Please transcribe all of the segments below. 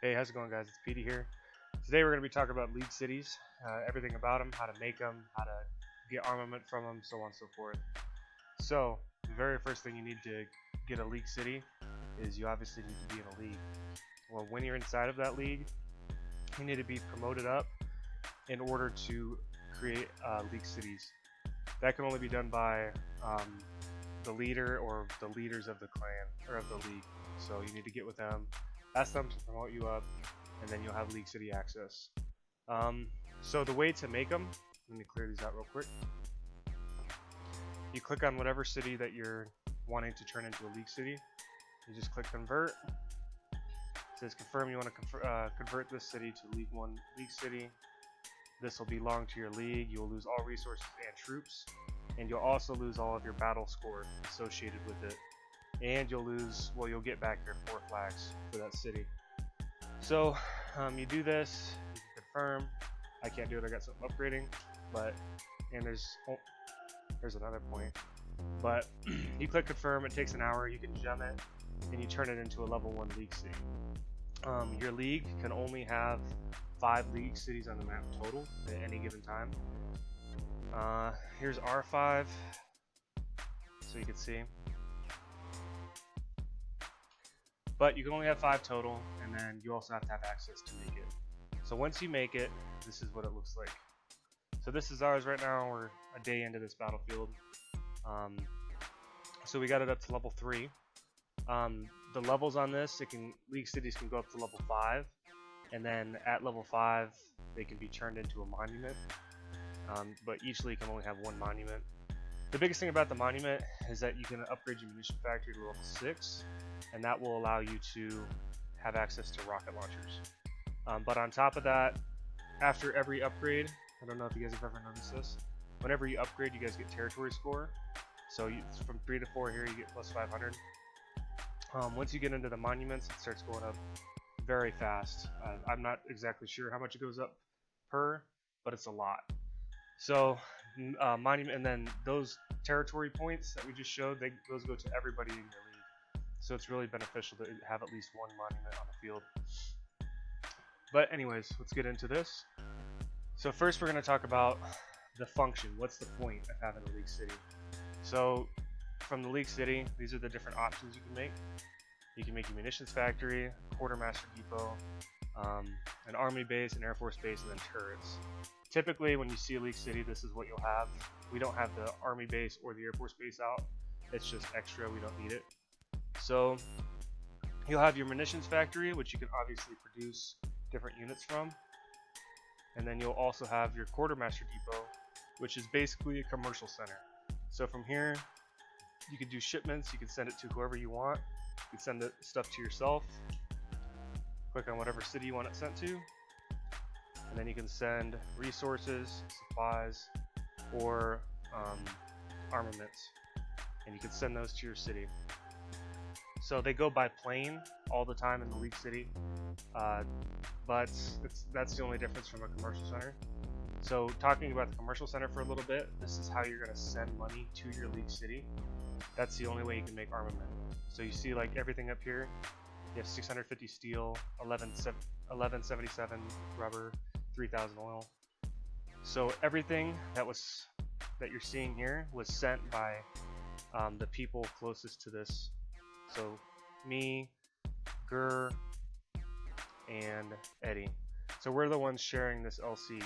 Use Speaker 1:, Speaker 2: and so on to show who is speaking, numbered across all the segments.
Speaker 1: Hey, how's it going, guys? It's Peety here. Today we're going to be talking about League cities, everything about them, how to make them, how to get armament from them, so on and so forth. So, the very first thing you need to get a League city is you obviously need to be in a league. Well, when you're inside of that league, you need to be promoted up in order to create League cities. That can only be done by the leader or the leaders of the clan or of the league. So you need to get with them, ask them to promote you up, and then you'll have League City access. So the way to make them, let me clear these out real quick. You click on whatever city that you're wanting to turn into a League City. You just click convert. It says confirm you want to convert this city to League 1 League City. This will belong to your league. You will lose all resources and troops, and you'll also lose all of your battle score associated with it. And you'll lose, well, you'll get back your 4 flags for that city. So you do this, you can confirm. I can't do it, I got something upgrading, but, and there's another point. But you click confirm, it takes an hour, you can gem it, and you turn it into a level 1 league city. Your league can only have 5 league cities on the map total at any given time. Here's R5, so you can see. But you can only have 5 total, and then you also have to have access to make it. So once you make it, this is what it looks like. So this is ours right now. We're a day into this battlefield. So we got it up to level 3. The levels on this, League cities can go up to level 5, and then at level 5 they can be turned into a monument. But each league can only have 1 monument. The biggest thing about the monument is that you can upgrade your munition factory to level 6, and that will allow you to have access to rocket launchers. But on top of that, after every upgrade, I don't know if you guys have ever noticed this, whenever you upgrade you guys get territory score. So from 3 to 4 here you get plus 500. Once you get into the monuments, it starts going up very fast. I'm not exactly sure how much it goes up per, but it's a lot. So monument, and then those territory points that we just showed, those go to everybody in your league. So it's really beneficial to have at least 1 monument on the field. But anyways, let's get into this. So first we're going to talk about the function. What's the point of having a league city? So from the league city, these are the different options you can make. You can make a munitions factory, quartermaster depot, an army base, an air force base, and then turrets. Typically when you see a league city, this is what you'll have. We don't have the army base or the air force base out. It's just extra, we don't need it. So you'll have your munitions factory, which you can obviously produce different units from. And then you'll also have your quartermaster depot, which is basically a commercial center. So from here, you can do shipments, you can send it to whoever you want. You can send the stuff to yourself. Click on whatever city you want it sent to. And then you can send resources, supplies, or armaments. And you can send those to your city. So they go by plane all the time in the league city, but that's the only difference from a commercial center. So talking about the commercial center for a little bit, this is how you're going to send money to your league city. That's the only way you can make armament. So you see like everything up here, you have 650 steel, 1177 rubber, 3000 oil. So everything that you're seeing here was sent by the people closest to this. So me, Gur, and Eddie. So we're the ones sharing this LC.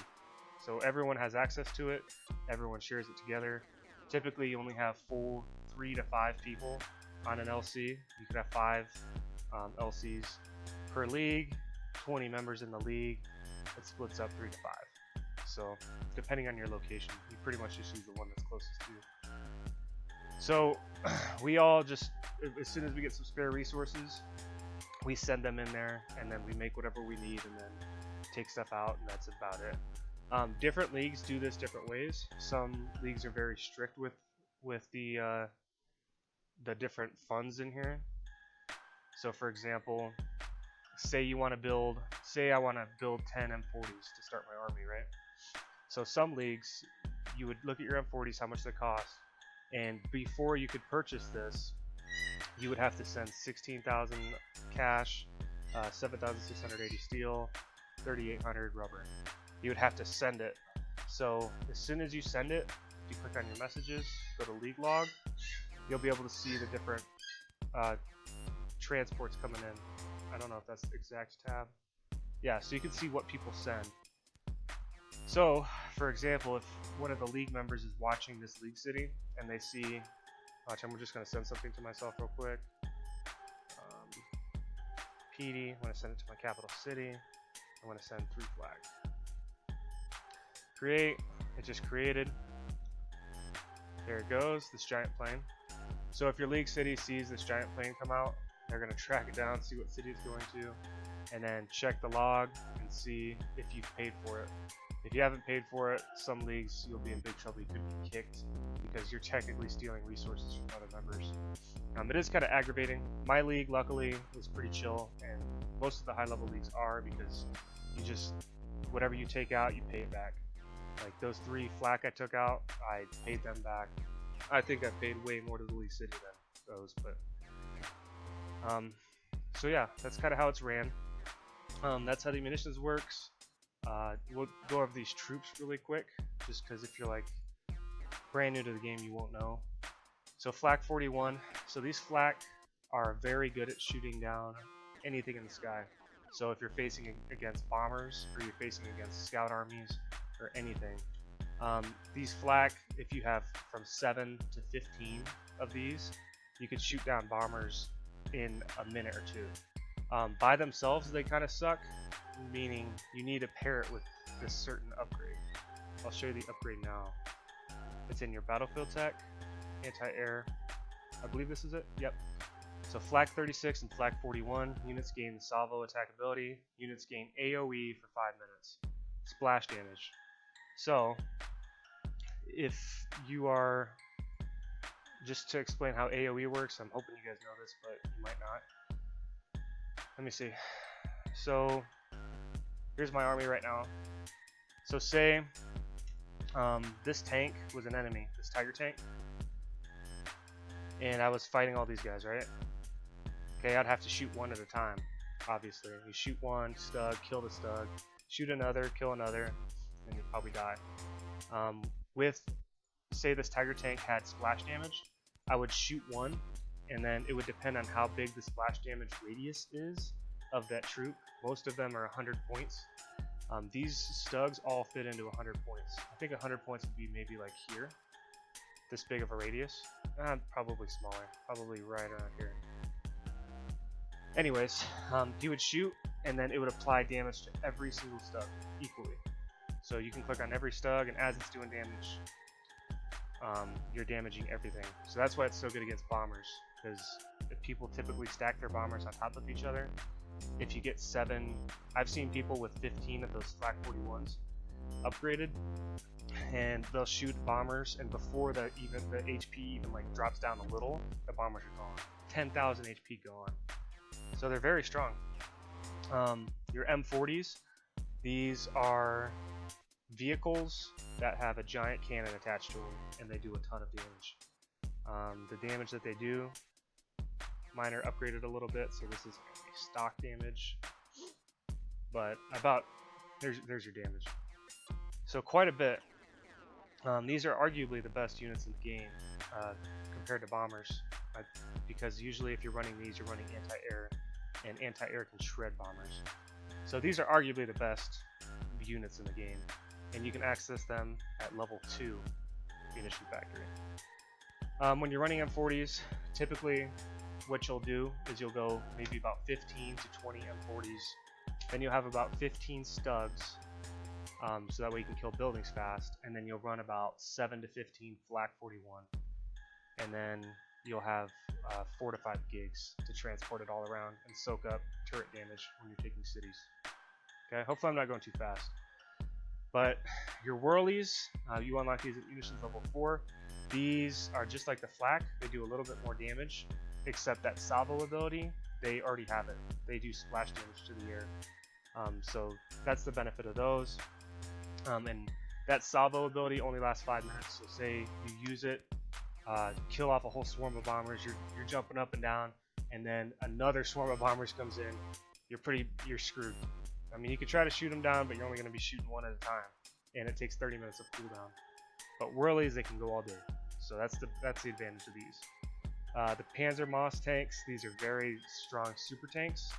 Speaker 1: So everyone has access to it. Everyone shares it together. Typically you only have 3 to 5 people on an LC. You could have 5 LCs per league, 20 members in the league. It splits up 3 to 5. So depending on your location, you pretty much just use the one that's closest to you. So we all just, as soon as we get some spare resources, we send them in there, and then we make whatever we need and then take stuff out, and that's about it. Different leagues do this different ways. Some leagues are very strict with the different funds in here. So for example, say I want to build 10 M40s to start my army, right? So some leagues, you would look at your M40s, how much they cost, and before you could purchase this, you would have to send 16,000 cash 7,680 steel, 3,800 rubber. You would have to send it. So as soon as you send it, if you click on your messages, go to league log, you'll be able to see the different transports coming in. I don't know if that's the exact tab. Yeah, so you can see what people send. So, for example, if one of the league members is watching this league city and they see, watch, I'm just going to send something to myself real quick. Peety, I'm going to send it to my capital city. I'm going to send 3 flag. Create, it just created. There it goes, this giant plane. So if your league city sees this giant plane come out, they're going to track it down, see what city it's going to, and then check the log and see if you've paid for it. If you haven't paid for it, some leagues you'll be in big trouble. You could be kicked because you're technically stealing resources from other members. It is kind of aggravating. My league, luckily, was pretty chill, and most of the high-level leagues are, because you just, whatever you take out, you pay it back. Like those 3 flak I took out, I paid them back. I think I paid way more to the league city than those, but so yeah, that's kind of how it's ran. That's how the munitions works. We'll go over these troops really quick, just because if you're like brand new to the game, you won't know. So flak 41. So these flak are very good at shooting down anything in the sky. So if you're facing against bombers, or you're facing against scout armies, or anything, these flak, if you have from 7 to 15 of these, you could shoot down bombers in a minute or 2. By themselves, they kind of suck, meaning you need to pair it with this certain upgrade. I'll show you the upgrade now. It's in your battlefield tech, anti-air. I believe this is it. Yep. So flak 36 and flak 41 units gain salvo attack ability. Units gain AoE for 5 minutes. Splash damage. So if you are, just to explain how AoE works, I'm hoping you guys know this, but you might not. Let me see. So here's my army right now. So say this tank was an enemy, this tiger tank, and I was fighting all these guys, right? Okay, I'd have to shoot one at a time, obviously. You shoot one, stug, kill the stug, shoot another, kill another, and you probably die. With, say this tiger tank had splash damage, I would shoot one, and then it would depend on how big the splash damage radius is of that troop. Most of them are 100 points. These stugs all fit into 100 points. I think 100 points would be maybe like here, this big of a radius. Probably smaller, probably right around here. Anyways, he would shoot, and then it would apply damage to every single stug equally. So you can click on every stug, and as it's doing damage, you're damaging everything. So that's why it's so good against bombers, because if people typically stack their bombers on top of each other, if you get 7, I've seen people with 15 of those flak 41s upgraded, and they'll shoot bombers, and before the HP even like drops down a little, the bombers are gone. 10,000 HP gone. So they're very strong. Your M40s, these are vehicles that have a giant cannon attached to them, and they do a ton of damage. The damage that they do, mine are upgraded a little bit, so this is stock damage, but about there's your damage. So quite a bit. These are arguably the best units in the game compared to bombers, because usually if you're running these, you're running anti-air, and anti-air can shred bombers. So these are arguably the best units in the game, and you can access them at level 2 munition factory. When you're running M40s, typically what you'll do is you'll go maybe about 15 to 20 M40s, then you'll have about 15 stugs, so that way you can kill buildings fast, and then you'll run about 7 to 15 flak 41, and then you'll have 4 to 5 gigs to transport it all around and soak up turret damage when you're taking cities. Okay, hopefully I'm not going too fast. But your whirlies, you unlock these at munitions level 4. These are just like the flak, they do a little bit more damage, except that salvo ability, they already have it. They do splash damage to the air. So that's the benefit of those. And that salvo ability only lasts 5 minutes, so say you use it, kill off a whole swarm of bombers, you're jumping up and down, and then another swarm of bombers comes in, you're screwed. I mean, you could try to shoot them down, but you're only going to be shooting one at a time, and it takes 30 minutes of cooldown. But whirlies, they can go all day, so that's the advantage of these. The Panzer Moss tanks, these are very strong super tanks.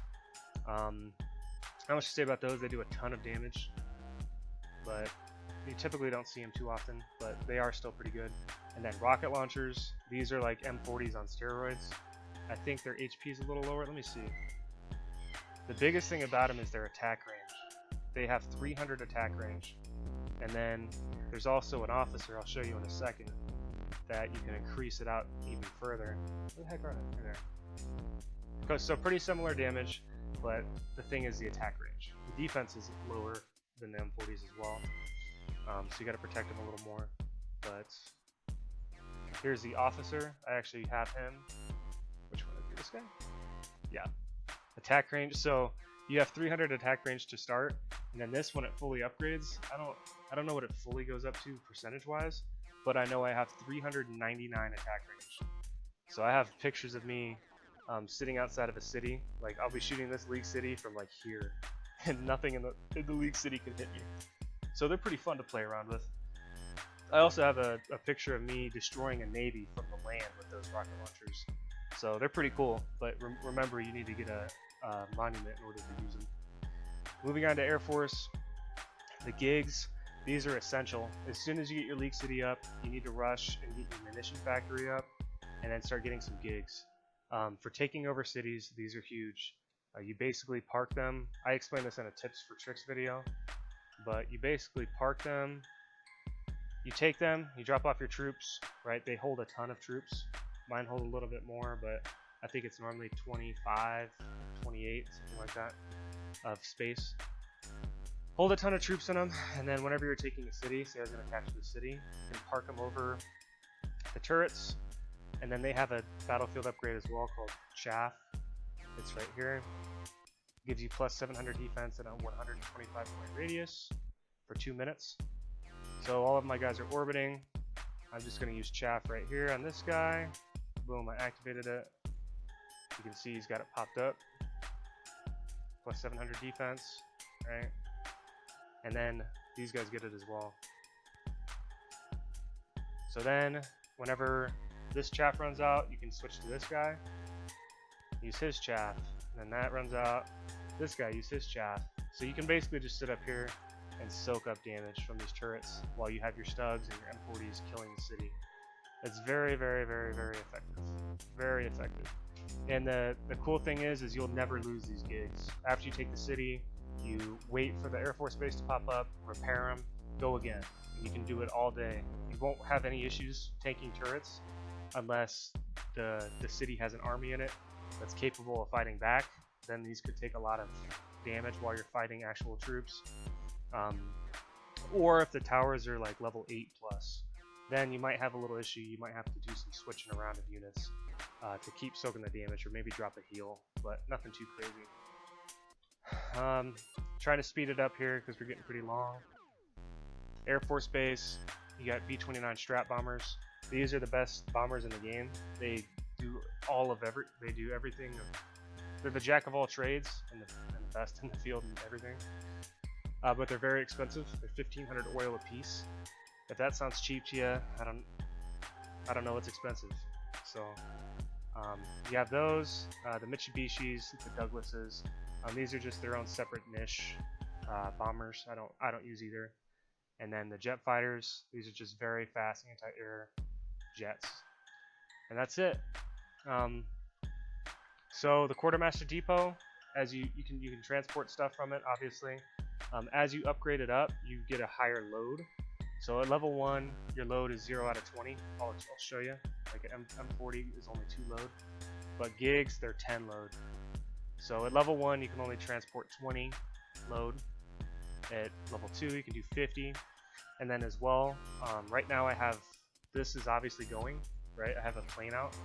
Speaker 1: Not much to say about those. They do a ton of damage, but you typically don't see them too often, but they are still pretty good. And then rocket launchers, these are like M40s on steroids. I think their HP is a little lower. Let me see. The biggest thing about them is their attack range. They have 300 attack range. And then there's also an officer, I'll show you in a second, that you can increase it out even further. Where the heck are they? There. So pretty similar damage, but the thing is the attack range. The defense is lower than the M40s as well. So you got to protect them a little more. But here's the officer. I actually have him. Which one is this guy? Yeah. Attack range. So you have 300 attack range to start, and then this, when it fully upgrades, I don't know what it fully goes up to percentage-wise, but I know I have 399 attack range. So I have pictures of me sitting outside of a city. Like, I'll be shooting this League City from like here, and nothing in the League City can hit me. So they're pretty fun to play around with. I also have a picture of me destroying a navy from the land with those rocket launchers. So they're pretty cool, but remember, you need to get a monument in order to use them. Moving on to Air Force, the gigs, these are essential. As soon as you get your League City up, you need to rush and get your munition factory up, and then start getting some gigs. For taking over cities, these are huge. You basically park them. I explained this in a tips for tricks video, but you basically park them, you take them, you drop off your troops, right? They hold a ton of troops. Mine hold a little bit more, but I think it's normally 25, 28, something like that, of space. Hold a ton of troops in them, and then whenever you're taking a city, say I was going to capture the city, you can park them over the turrets, and then they have a battlefield upgrade as well called Chaff. It's right here. Gives you plus 700 defense and a 125 point radius for 2 minutes. So all of my guys are orbiting. I'm just going to use Chaff right here on this guy. Boom, I activated it. You can see he's got it popped up. Plus 700 defense, right? And then these guys get it as well. So then, whenever this chaff runs out, you can switch to this guy. Use his chaff. And then that runs out. This guy, use his chaff. So you can basically just sit up here and soak up damage from these turrets while you have your Stugs and your M40s killing the city. It's very, very, very, very effective. Very effective. And the cool thing is you'll never lose these gigs. After you take the city, you wait for the Air Force base to pop up, repair them, go again. And you can do it all day. You won't have any issues tanking turrets unless the city has an army in it that's capable of fighting back. Then these could take a lot of damage while you're fighting actual troops. Or if the towers are like level 8 plus, then you might have a little issue. You might have to do some switching around of units to keep soaking the damage, or maybe drop a heal, but nothing too crazy. Trying to speed it up here because we're getting pretty long. Air Force Base, you got B-29 Strat bombers. These are the best bombers in the game. They do they do everything. They're the jack of all trades and the best in the field and everything. But they're very expensive. They're 1,500 oil a piece. If that sounds cheap to you, I don't know what's expensive. So you have those, the Mitsubishis, the Douglases. These are just their own separate niche bombers. I don't use either. And then the jet fighters. These are just very fast anti-air jets. And that's it. So the Quartermaster Depot, as you can transport stuff from it, obviously. As you upgrade it up, you get a higher load. So at level 1, your load is 0 out of 20. I'll show you. Like an M40 is only 2 load. But gigs, they're 10 load. So at level 1, you can only transport 20 load. At level 2, you can do 50. And then as well, right now I have, this is obviously going, right? I have a plane out.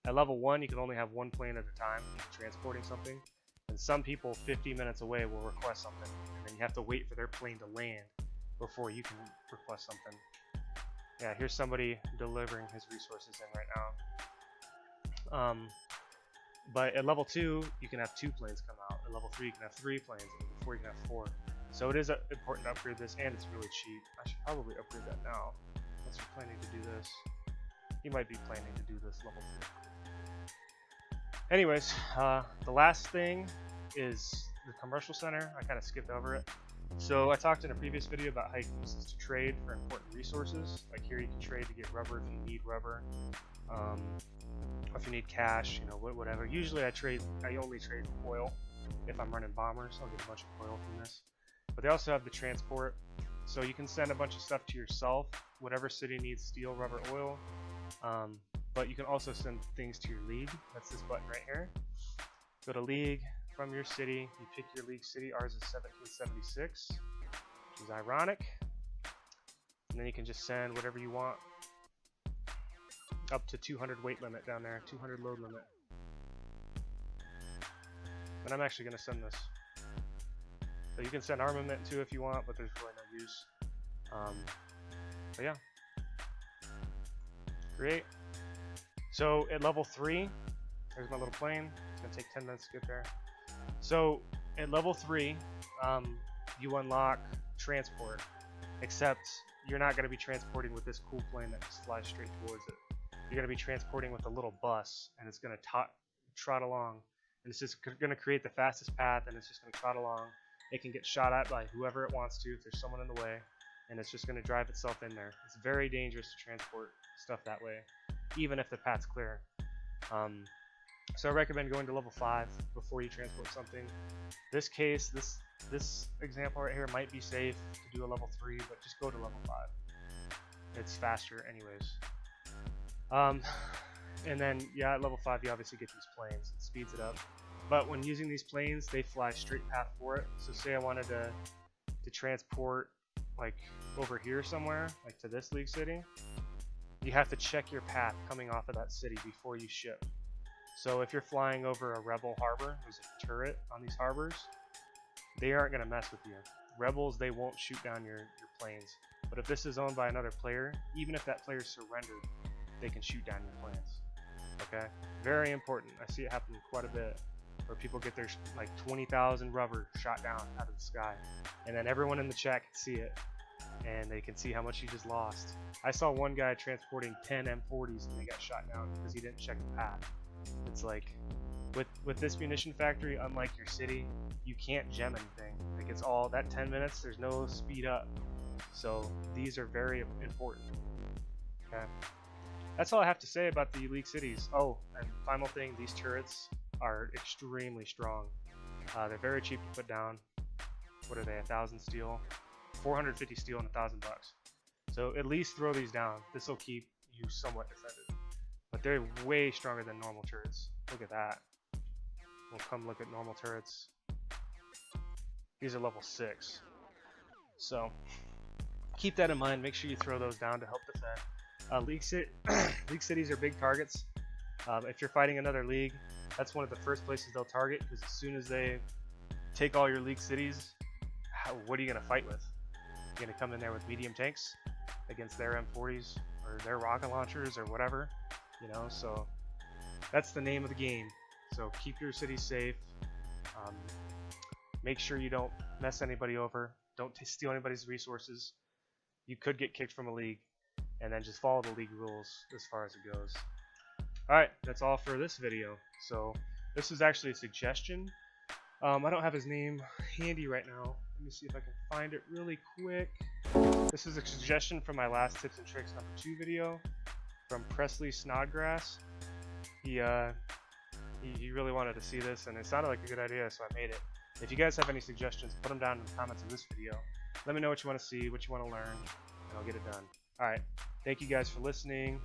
Speaker 1: At level 1, you can only have 1 plane at a time transporting something. And some people 50 minutes away will request something. And then you have to wait for their plane to land before you can request something. Yeah, here's somebody delivering his resources in right now. But at level 2, you can have 2 planes come out. At level 3, you can have 3 planes. At level 4, you can have 4. So it is important to upgrade this, and it's really cheap. I should probably upgrade that now, unless you're planning to do this. You might be planning to do this level 3. Anyways, the last thing is the commercial center. I kind of skipped over it. So I talked in a previous video about how you can use this to trade for important resources. Like here you can trade to get rubber if you need rubber. Or if you need cash, you know, whatever. Usually I only trade oil. If I'm running bombers, I'll get a bunch of oil from this. But they also have the transport. So you can send a bunch of stuff to yourself, whatever city needs steel, rubber, oil. But you can also send things to your league. That's this button right here. Go to league. From your city, you pick your league city. Ours is 1776, which is ironic. And then you can just send whatever you want. Up to 200 weight limit down there, 200 load limit. And I'm actually going to send this. So you can send armament too if you want, but there's really no use. But yeah. Great. So at level 3, there's my little plane. It's going to take 10 minutes to get there. So at level 3, you unlock transport, except you're not going to be transporting with this cool plane that just flies straight towards it. You're going to be transporting with a little bus, and it's going to trot along, and it's just going to create the fastest path, and it's just going to trot along. It can get shot at by whoever it wants to if there's someone in the way, and it's just going to drive itself in there. It's very dangerous to transport stuff that way, even if the path's clear. So I recommend going to level 5 before you transport something. This case, this example right here might be safe to do a level 3, but just go to level 5. It's faster anyways. And then, yeah, at level 5 you obviously get these planes. It speeds it up. But when using these planes, they fly straight path for it. So say I wanted to transport like over here somewhere, like to this league city, you have to check your path coming off of that city before you ship. So if you're flying over a rebel harbor, there's a turret on these harbors, they aren't going to mess with you. Rebels, they won't shoot down your planes. But if this is owned by another player, even if that player surrendered, they can shoot down your planes. Okay? Very important. I see it happen quite a bit, where people get their like 20,000 rubber shot down out of the sky. And then everyone in the chat can see it, and they can see how much you just lost. I saw one guy transporting 10 M40s and they got shot down because he didn't check the path. It's like, with this munition factory, unlike your city, you can't gem anything. Like it's all, that 10 minutes, there's no speed up. So these are very important. Okay. That's all I have to say about the elite cities. Oh, and final thing, these turrets are extremely strong. They're very cheap to put down. What are they, 1,000 steel? 450 steel and $1,000 bucks. So at least throw these down. This will keep you somewhat defended. But they're way stronger than normal turrets. Look at that. We'll come look at normal turrets. These are level 6. So keep that in mind. Make sure you throw those down to help defend. League cities are big targets. If you're fighting another league, that's one of the first places they'll target, because as soon as they take all your league cities, what are you going to fight with? You're going to come in there with medium tanks against their M40s or their rocket launchers or whatever, you know. So that's the name of the game. So keep your city safe. Make sure you don't mess anybody over. Don't steal anybody's resources. You could get kicked from a league, and then just follow the league rules as far as it goes. Alright, that's all for this video. So this is actually a suggestion. I don't have his name handy right now. Let me see if I can find it really quick. This is a suggestion from my last tips and tricks number 2 video from Presley Snodgrass. He really wanted to see this, and it sounded like a good idea, so I made it. If you guys have any suggestions, put them down in the comments of this video. Let me know what you want to see, what you want to learn, and I'll get it done. Alright, thank you guys for listening.